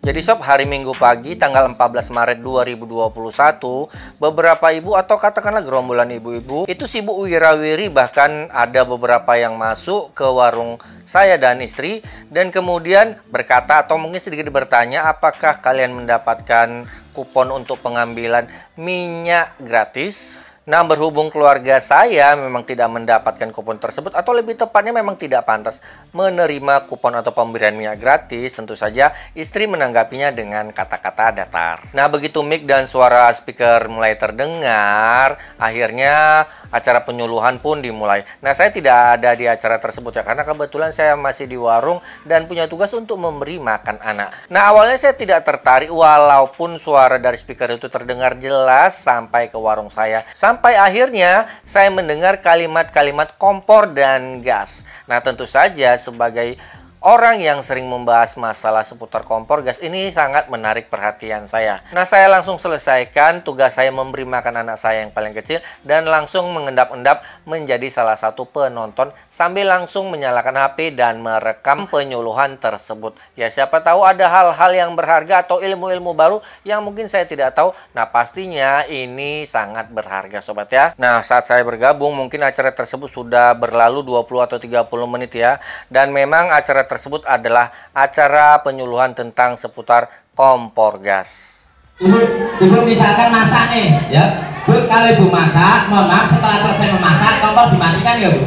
Jadi sob, hari Minggu pagi tanggal 14 Maret 2021, beberapa ibu atau katakanlah gerombolan ibu-ibu itu sibuk wirawiri, bahkan ada beberapa yang masuk ke warung saya dan istri dan kemudian berkata atau mungkin sedikit bertanya, apakah kalian mendapatkan kupon untuk pengambilan minyak gratis? Nah, berhubung keluarga saya memang tidak mendapatkan kupon tersebut, atau lebih tepatnya memang tidak pantas menerima kupon atau pemberian minyak gratis, tentu saja istri menanggapinya dengan kata-kata datar. Nah, begitu mic dan suara speaker mulai terdengar, akhirnya acara penyuluhan pun dimulai. Nah, saya tidak ada di acara tersebut ya, karena kebetulan saya masih di warung dan punya tugas untuk memberi makan anak. Nah, awalnya saya tidak tertarik walaupun suara dari speaker itu terdengar jelas sampai ke warung saya. Sampai akhirnya saya mendengar kalimat-kalimat kompor dan gas. Nah, tentu saja sebagai orang yang sering membahas masalah seputar kompor gas ini sangat menarik perhatian saya. Nah, saya langsung selesaikan tugas saya memberi makan anak saya yang paling kecil dan langsung mengendap-endap menjadi salah satu penonton sambil langsung menyalakan HP dan merekam penyuluhan tersebut. Ya, siapa tahu ada hal-hal yang berharga atau ilmu-ilmu baru yang mungkin saya tidak tahu. Nah, pastinya ini sangat berharga sobat ya. Nah, saat saya bergabung mungkin acara tersebut sudah berlalu 20 atau 30 menit ya. Dan memang acara tersebut adalah acara penyuluhan tentang seputar kompor gas. Ibu misalkan masak nih, ya. Bu, kalau ibu masak, mohon maaf setelah selesai memasak, kompor dimatikan ya, Bu?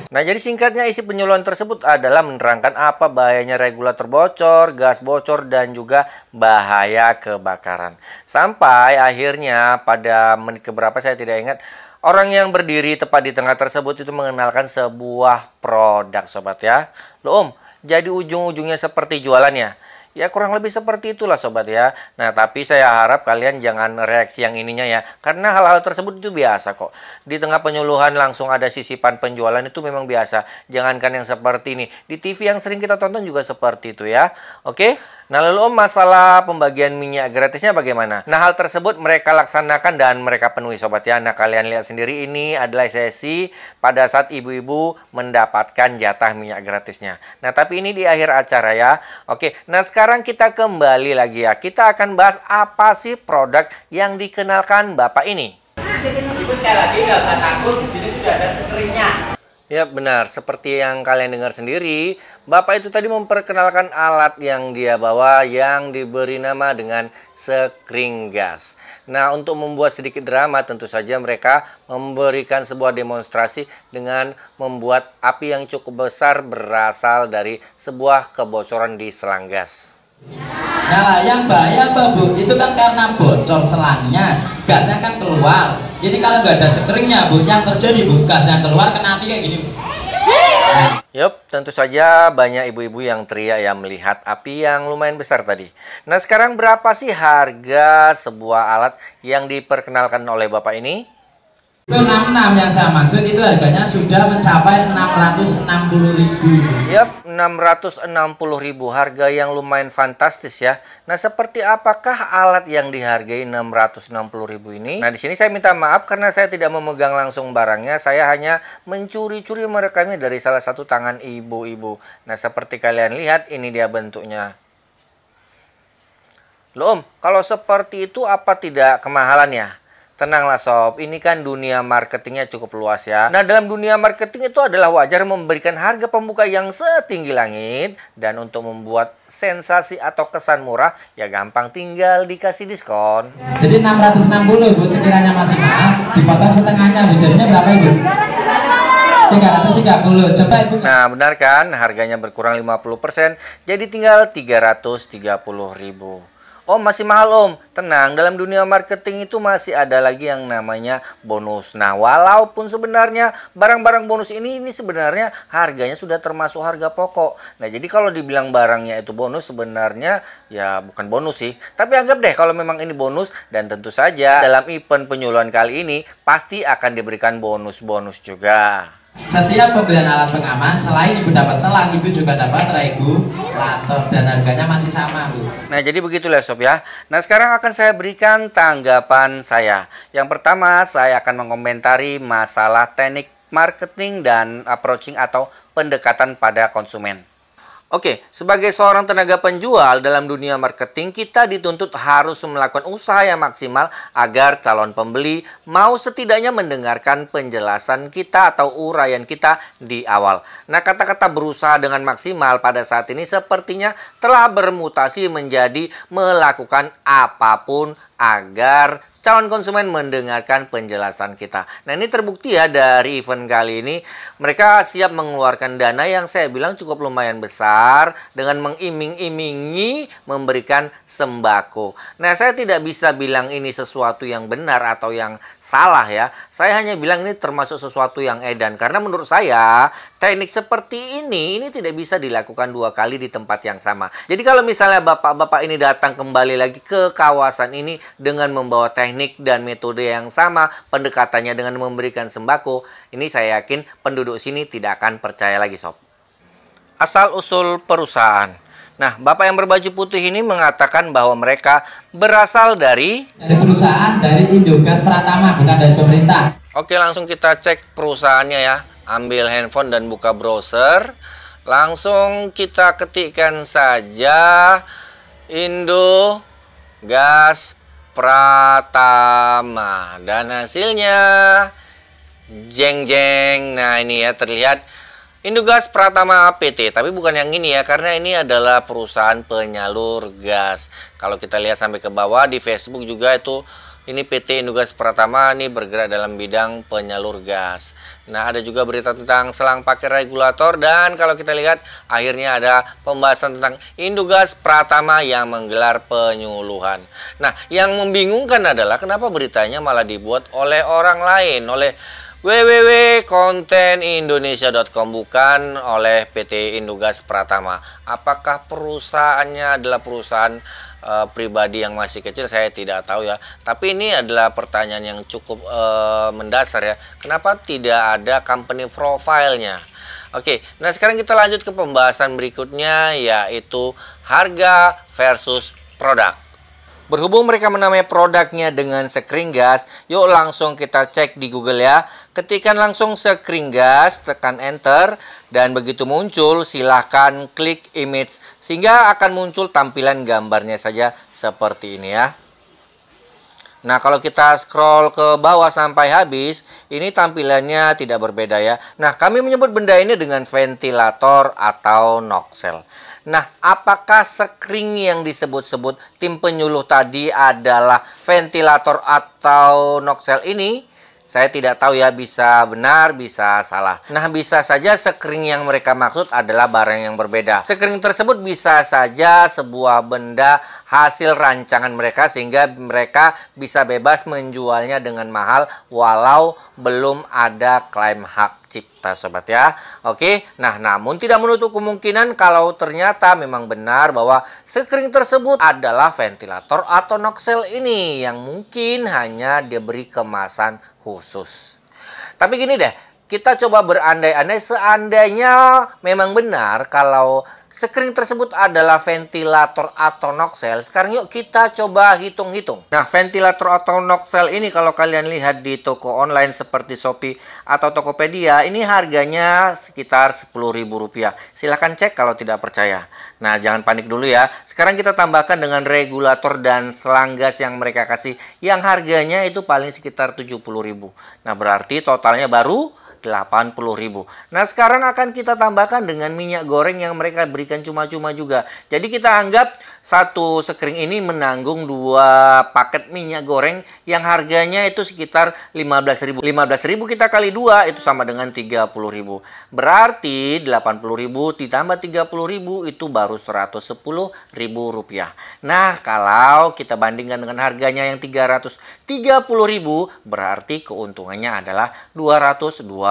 Nah, jadi singkatnya isi penyuluhan tersebut adalah menerangkan apa bahayanya regulator bocor, gas bocor, dan juga bahaya kebakaran. Sampai akhirnya pada menit keberapa saya tidak ingat, orang yang berdiri tepat di tengah tersebut itu mengenalkan sebuah produk sobat ya. Loh om, jadi ujung-ujungnya seperti jualan ya? Ya kurang lebih seperti itulah sobat ya. Nah, tapi saya harap kalian jangan reaksi yang ininya ya, karena hal-hal tersebut itu biasa kok. Di tengah penyuluhan langsung ada sisipan penjualan itu memang biasa. Jangankan yang seperti ini, di TV yang sering kita tonton juga seperti itu ya. Oke? Nah, lalu om, masalah pembagian minyak gratisnya bagaimana? Nah, hal tersebut mereka laksanakan dan mereka penuhi sobat ya. Nah, kalian lihat sendiri ini adalah sesi pada saat ibu-ibu mendapatkan jatah minyak gratisnya. Nah, tapi ini di akhir acara ya. Oke, nah sekarang kita kembali lagi ya. Kita akan bahas apa sih produk yang dikenalkan Bapak ini. Ibu sekali lagi nggak usah takut, di sini sudah ada setriknya. Ya benar, seperti yang kalian dengar sendiri, Bapak itu tadi memperkenalkan alat yang dia bawa yang diberi nama dengan sekring gas. Nah, untuk membuat sedikit drama tentu saja mereka memberikan sebuah demonstrasi dengan membuat api yang cukup besar berasal dari sebuah kebocoran di selang gas. Nah, yang bahaya apa Bu? Itu kan karena bocor selangnya, gasnya kan keluar. Ini kalau nggak ada sekringnya Bu, yang terjadi Bu, gasnya keluar kena api kayak gini Bu. Nah. Yup, tentu saja banyak ibu-ibu yang teriak ya melihat api yang lumayan besar tadi. Nah, sekarang berapa sih harga sebuah alat yang diperkenalkan oleh Bapak ini? Itu 66 yang saya maksud, itu harganya sudah mencapai 660.000. Yap, 660.000, harga yang lumayan fantastis ya. Nah, seperti apakah alat yang dihargai 660.000 ini? Nah, di sini saya minta maaf karena saya tidak memegang langsung barangnya. Saya hanya mencuri-curi merekamnya dari salah satu tangan ibu-ibu. Nah, seperti kalian lihat, ini dia bentuknya. Loh om, kalau seperti itu apa tidak kemahalan ya? Tenanglah sob, ini kan dunia marketingnya cukup luas ya. Nah, dalam dunia marketing itu adalah wajar memberikan harga pembuka yang setinggi langit. Dan untuk membuat sensasi atau kesan murah, ya gampang tinggal dikasih diskon. Jadi 660 Bu, sekiranya masih mahal, dipotong setengahnya Bu, jadinya berapa Ibu? 330, coba Ibu. Nah, benar kan? Harganya berkurang 50%, jadi tinggal 330.000. Oh, masih mahal om. Tenang, dalam dunia marketing itu masih ada lagi yang namanya bonus. Nah, walaupun sebenarnya barang-barang bonus ini sebenarnya harganya sudah termasuk harga pokok. Nah, jadi kalau dibilang barangnya itu bonus, sebenarnya ya bukan bonus sih. Tapi anggap deh kalau memang ini bonus, dan tentu saja dalam event penyuluhan kali ini pasti akan diberikan bonus-bonus juga. Setiap pembelian alat pengaman, selain Ibu dapat selang, Ibu juga dapat regulator dan harganya masih sama Bu. Nah, jadi begitulah sob ya. Nah, sekarang akan saya berikan tanggapan saya. Yang pertama, saya akan mengomentari masalah teknik marketing dan approaching atau pendekatan pada konsumen. Oke, sebagai seorang tenaga penjual dalam dunia marketing, kita dituntut harus melakukan usaha yang maksimal agar calon pembeli mau setidaknya mendengarkan penjelasan kita atau uraian kita di awal. Nah, kata-kata berusaha dengan maksimal pada saat ini sepertinya telah bermutasi menjadi melakukan apapun agar calon konsumen mendengarkan penjelasan kita. Nah, ini terbukti ya dari event kali ini. Mereka siap mengeluarkan dana yang saya bilang cukup lumayan besar dengan mengiming-imingi memberikan sembako. Nah, saya tidak bisa bilang ini sesuatu yang benar atau yang salah ya. Saya hanya bilang ini termasuk sesuatu yang edan. Karena menurut saya, teknik seperti ini tidak bisa dilakukan 2 kali di tempat yang sama. Jadi kalau misalnya bapak-bapak ini datang kembali lagi ke kawasan ini dengan membawa teknik dan metode yang sama, pendekatannya dengan memberikan sembako, ini saya yakin penduduk sini tidak akan percaya lagi, sob. Asal-usul perusahaan. Nah, bapak yang berbaju putih ini mengatakan bahwa mereka berasal dari perusahaan dari Indogas Pratama, bukan dari pemerintah. Oke, langsung kita cek perusahaannya ya. Ambil handphone dan buka browser. Langsung kita ketikkan saja Indogas Pratama, dan hasilnya jeng-jeng. Nah, ini ya terlihat Indogas Pratama PT, tapi bukan yang ini ya, karena ini adalah perusahaan penyalur gas. Kalau kita lihat sampai ke bawah di Facebook juga itu, ini PT Indogas Pratama ini bergerak dalam bidang penyalur gas. Nah, ada juga berita tentang selang pakai regulator, dan kalau kita lihat akhirnya ada pembahasan tentang Indogas Pratama yang menggelar penyuluhan. Nah, yang membingungkan adalah kenapa beritanya malah dibuat oleh orang lain, oleh www.kontenindonesia.com, bukan oleh PT Indogas Pratama. Apakah perusahaannya adalah perusahaan pribadi yang masih kecil? Saya tidak tahu ya. Tapi ini adalah pertanyaan yang cukup mendasar ya. Kenapa tidak ada company profile-nya? Oke, nah sekarang kita lanjut ke pembahasan berikutnya, yaitu harga versus produk. Berhubung mereka menamai produknya dengan sekring gas, yuk langsung kita cek di Google ya. Ketikkan langsung sekring gas, tekan enter, dan begitu muncul silahkan klik image sehingga akan muncul tampilan gambarnya saja seperti ini ya. Nah, kalau kita scroll ke bawah sampai habis, ini tampilannya tidak berbeda ya. Nah, kami menyebut benda ini dengan ventilator atau nozzle. Nah, apakah sekring yang disebut-sebut tim penyuluh tadi adalah ventilator atau nozzle ini? Saya tidak tahu ya, bisa benar, bisa salah. Nah, bisa saja sekring yang mereka maksud adalah barang yang berbeda. Sekring tersebut bisa saja sebuah benda hasil rancangan mereka, sehingga mereka bisa bebas menjualnya dengan mahal walau belum ada klaim hak cipta, sobat ya. Oke, nah namun tidak menutup kemungkinan kalau ternyata memang benar bahwa sekring tersebut adalah ventilator atau nozzle ini yang mungkin hanya diberi kemasan khusus. Tapi gini deh, kita coba berandai-andai seandainya memang benar kalau sekring tersebut adalah ventilator atau nozzle. Sekarang yuk kita coba hitung-hitung. Nah, ventilator atau nozzle ini kalau kalian lihat di toko online seperti Shopee atau Tokopedia, ini harganya sekitar Rp10.000. Silahkan cek kalau tidak percaya. Nah, jangan panik dulu ya. Sekarang kita tambahkan dengan regulator dan selang gas yang mereka kasih, yang harganya itu paling sekitar Rp70.000. Nah, berarti totalnya baru Rp80.000. Nah, sekarang akan kita tambahkan dengan minyak goreng yang mereka berikan cuma-cuma juga. Jadi kita anggap satu sekring ini menanggung 2 paket minyak goreng yang harganya itu sekitar Rp15.000. Rp15.000 kita kali 2 itu sama dengan Rp30.000. Berarti Rp80.000 ditambah Rp30.000 itu baru Rp110.000. Nah, kalau kita bandingkan dengan harganya yang Rp330.000, berarti keuntungannya adalah Rp220.000.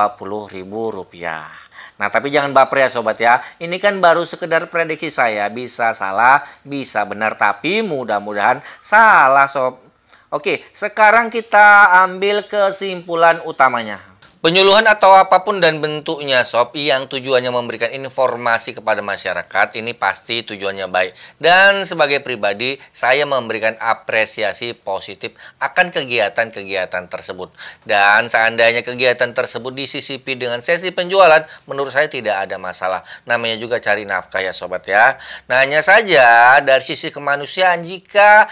Nah, tapi jangan baper ya sobat ya. Ini kan baru sekedar prediksi saya. Bisa salah, bisa benar. Tapi mudah-mudahan salah sob. Oke, sekarang kita ambil kesimpulan utamanya. Penyuluhan atau apapun dan bentuknya sob yang tujuannya memberikan informasi kepada masyarakat ini pasti tujuannya baik. Dan sebagai pribadi saya memberikan apresiasi positif akan kegiatan-kegiatan tersebut. Dan seandainya kegiatan tersebut disisipi dengan sesi penjualan, menurut saya tidak ada masalah. Namanya juga cari nafkah ya sobat ya. Nah hanya saja dari sisi kemanusiaan jika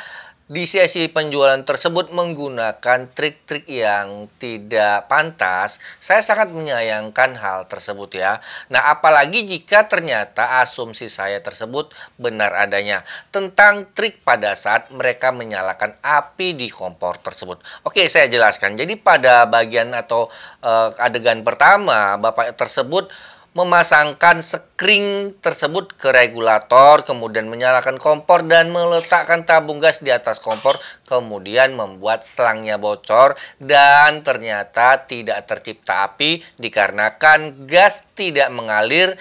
di sesi penjualan tersebut menggunakan trik-trik yang tidak pantas, saya sangat menyayangkan hal tersebut ya. Nah, apalagi jika ternyata asumsi saya tersebut benar adanya tentang trik pada saat mereka menyalakan api di kompor tersebut. Oke, saya jelaskan. Jadi pada bagian atau adegan pertama, bapak tersebut memasangkan sekring tersebut ke regulator, kemudian menyalakan kompor dan meletakkan tabung gas di atas kompor, kemudian membuat selangnya bocor dan ternyata tidak tercipta api dikarenakan gas tidak mengalir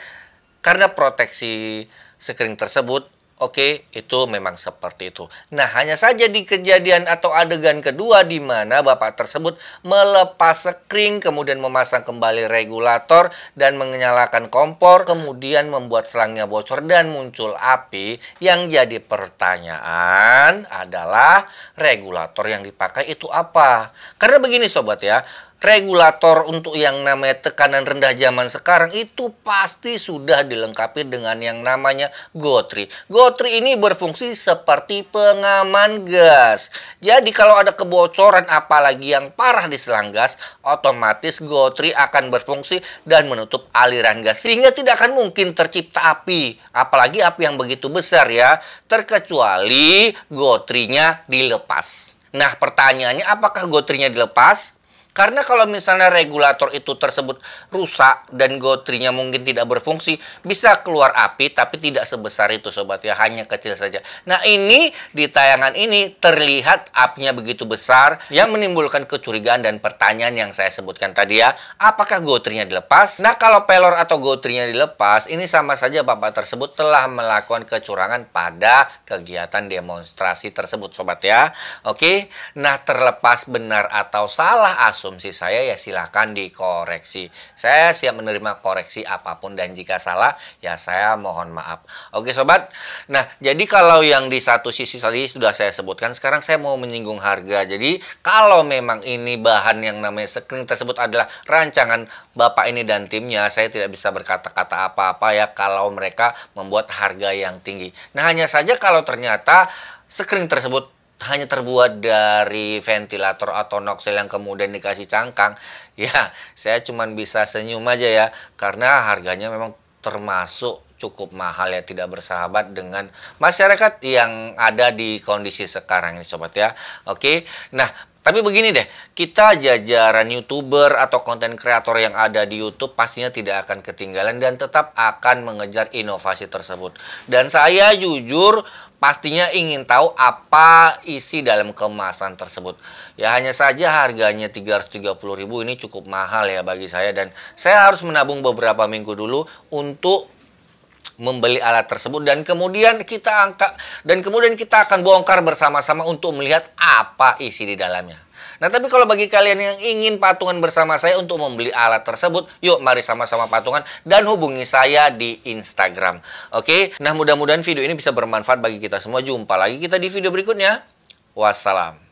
karena proteksi sekring tersebut. Oke, itu memang seperti itu. Nah, hanya saja di kejadian atau adegan kedua di mana bapak tersebut melepas sekring, kemudian memasang kembali regulator dan menyalakan kompor, kemudian membuat selangnya bocor dan muncul api. Yang jadi pertanyaan adalah regulator yang dipakai itu apa? Karena begini sobat ya, regulator untuk yang namanya tekanan rendah zaman sekarang itu pasti sudah dilengkapi dengan yang namanya gotri. Gotri ini berfungsi seperti pengaman gas. Jadi kalau ada kebocoran apalagi yang parah di selang gas, otomatis gotri akan berfungsi dan menutup aliran gas sehingga tidak akan mungkin tercipta api. Apalagi api yang begitu besar ya, terkecuali gotrinya dilepas. Nah, pertanyaannya apakah gotrinya dilepas? Karena kalau misalnya regulator itu tersebut rusak dan gotrinya mungkin tidak berfungsi, bisa keluar api tapi tidak sebesar itu sobat ya, hanya kecil saja. Nah ini di tayangan ini terlihat apinya begitu besar yang menimbulkan kecurigaan dan pertanyaan yang saya sebutkan tadi ya. Apakah gotrinya dilepas? Nah kalau pelor atau gotrinya dilepas, ini sama saja bapak tersebut telah melakukan kecurangan pada kegiatan demonstrasi tersebut sobat ya. Oke, nah terlepas benar atau salah asumsi saya ya silahkan dikoreksi. Saya siap menerima koreksi apapun dan jika salah ya saya mohon maaf. Oke sobat. Nah jadi kalau yang di satu sisi tadi sudah saya sebutkan, sekarang saya mau menyinggung harga. Jadi kalau memang ini bahan yang namanya sekring tersebut adalah rancangan bapak ini dan timnya, saya tidak bisa berkata-kata apa-apa ya kalau mereka membuat harga yang tinggi. Nah hanya saja kalau ternyata sekring tersebut hanya terbuat dari ventilator atau nozzle yang kemudian dikasih cangkang, ya saya cuman bisa senyum aja ya, karena harganya memang termasuk cukup mahal ya, tidak bersahabat dengan masyarakat yang ada di kondisi sekarang ini sobat ya. Oke, nah tapi begini deh, kita jajaran YouTuber atau konten kreator yang ada di YouTube pastinya tidak akan ketinggalan dan tetap akan mengejar inovasi tersebut. Dan saya jujur pastinya ingin tahu apa isi dalam kemasan tersebut. Ya hanya saja harganya 330.000 ini cukup mahal ya bagi saya, dan saya harus menabung beberapa minggu dulu untuk membeli alat tersebut dan kemudian kita akan bongkar bersama-sama untuk melihat apa isi di dalamnya. Nah, tapi kalau bagi kalian yang ingin patungan bersama saya untuk membeli alat tersebut, yuk mari sama-sama patungan dan hubungi saya di Instagram. Oke, nah mudah-mudahan video ini bisa bermanfaat bagi kita semua. Jumpa lagi kita di video berikutnya. Wassalam.